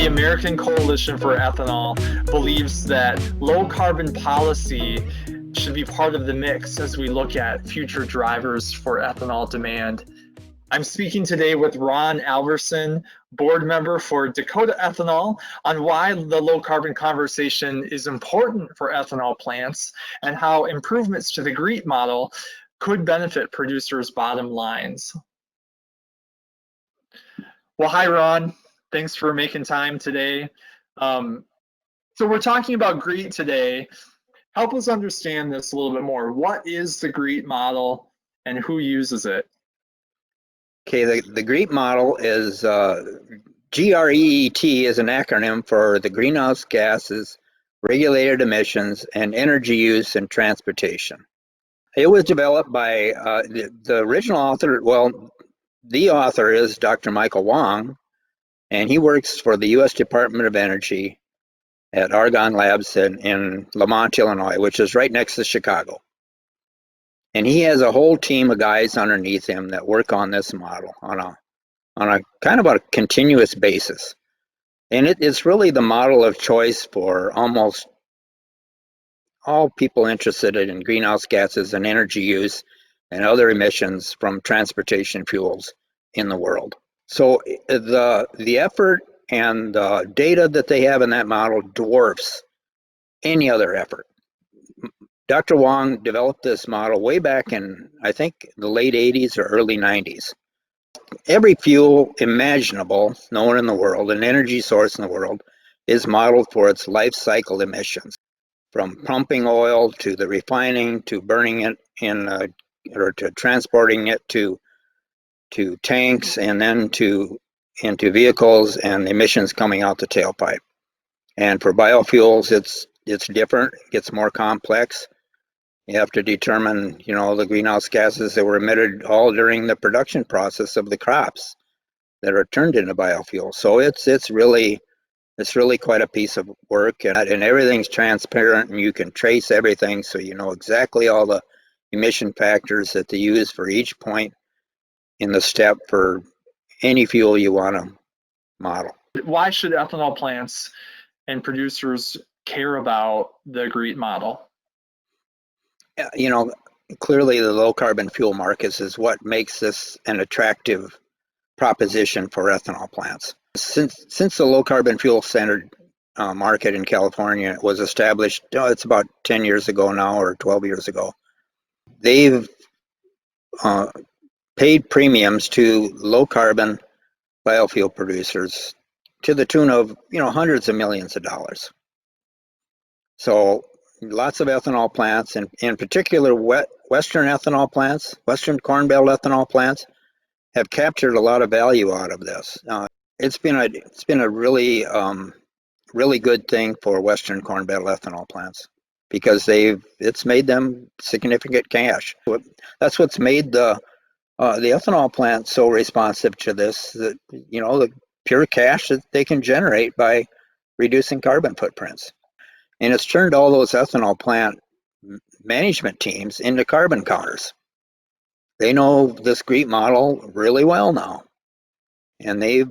the American Coalition for Ethanol believes that low carbon policy should be part of the mix as we look at future drivers for ethanol demand. I'm speaking today with Ron Alverson, board member for Dakota Ethanol, on why the low carbon conversation is important for ethanol plants and how improvements to the GREET model could benefit producers' bottom lines. Well, hi, Ron. Thanks for making time today. So we're talking about GREET today. Help us understand this a little bit more. What is the GREET model and who uses it? Okay, the GREET model is GREET is an acronym for the greenhouse gases, regulated emissions, and energy use in transportation. It was developed by the original author. Well, the author is Dr. Michael Wong, and he works for the U.S. Department of Energy at Argonne Labs in Lamont, Illinois, which is right next to Chicago. And he has a whole team of guys underneath him that work on this model on a kind of a continuous basis. And it's really the model of choice for almost all people interested in greenhouse gases and energy use and other emissions from transportation fuels in the world. So the effort and the data that they have in that model dwarfs any other effort. Dr. Wong developed this model way back in, I think, the late 80s or early 90s. Every fuel imaginable known in the world, an energy source in the world, is modeled for its life cycle emissions, from pumping oil to the refining to burning it or to transporting it to tanks and then into vehicles and emissions coming out the tailpipe. And for biofuels, it's different, it gets more complex. You have to determine, the greenhouse gases that were emitted all during the production process of the crops that are turned into biofuels. So it's really quite a piece of work, and everything's transparent, and you can trace everything, so you know exactly all the emission factors that they use for each point in the step for any fuel you want to model. Why should ethanol plants and producers care about the GREET model? Clearly the low carbon fuel markets is what makes this an attractive proposition for ethanol plants. Since the low carbon fuel standard market in California was established, it's about 10 years ago now, or 12 years ago, they've paid premiums to low carbon biofuel producers to the tune of hundreds of millions of dollars. So lots of ethanol plants, and in particular Western ethanol plants, Western Corn Belt ethanol plants, have captured a lot of value out of this. It's been a really good thing for Western Corn Belt ethanol plants because it's made them significant cash. That's what's made the ethanol plant so responsive to this. That the pure cash that they can generate by reducing carbon footprints. And it's turned all those ethanol plant management teams into carbon counters. They know this GREET model really well now, and they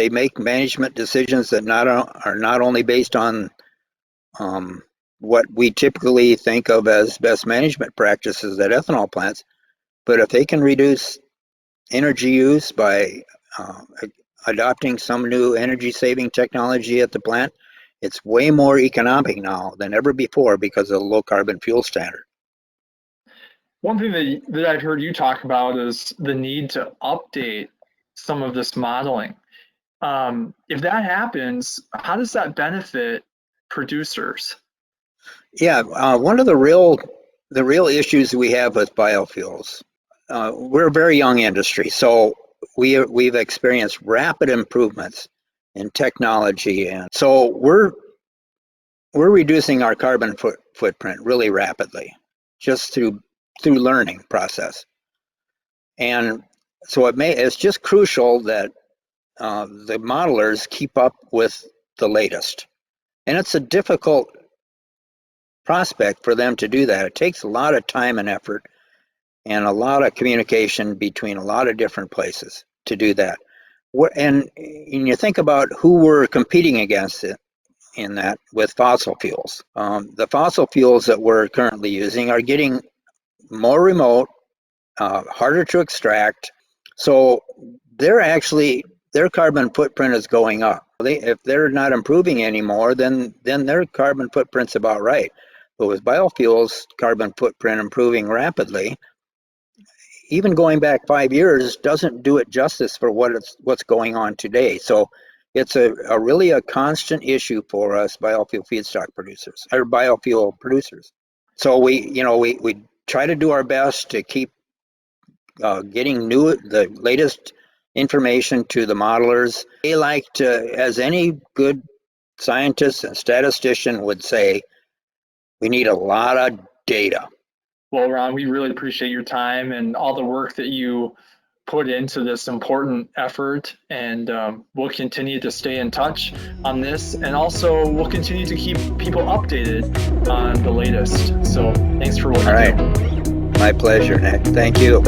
make management decisions that are not only based on what we typically think of as best management practices at ethanol plants, but if they can reduce energy use by adopting some new energy saving technology at the plant, it's way more economic now than ever before because of the low carbon fuel standard. One thing that I've heard you talk about is the need to update some of this modeling. If that happens, how does that benefit producers? Yeah, one of the real issues we have with biofuels, we're a very young industry, so we've experienced rapid improvements in technology, and so we're reducing our carbon footprint really rapidly, just through learning process. And so it's just crucial that the modelers keep up with the latest, and it's a difficult prospect for them to do that. It takes a lot of time and effort and a lot of communication between a lot of different places to do that. And you think about who we're competing against it in that with fossil fuels. The fossil fuels that we're currently using are getting more remote, harder to extract. So their carbon footprint is going up. If they're not improving anymore, then their carbon footprint's about right. But with biofuels, carbon footprint improving rapidly, even going back 5 years doesn't do it justice for what's going on today. So it's a really a constant issue for us biofuel feedstock producers or biofuel producers. So we try to do our best to keep getting the latest information to the modelers. They like to, as any good scientist and statistician would say, we need a lot of data. Well, Ron, we really appreciate your time and all the work that you put into this important effort, and we'll continue to stay in touch on this, and also we'll continue to keep people updated on the latest. So thanks for what you do. My pleasure, Nick. Thank you.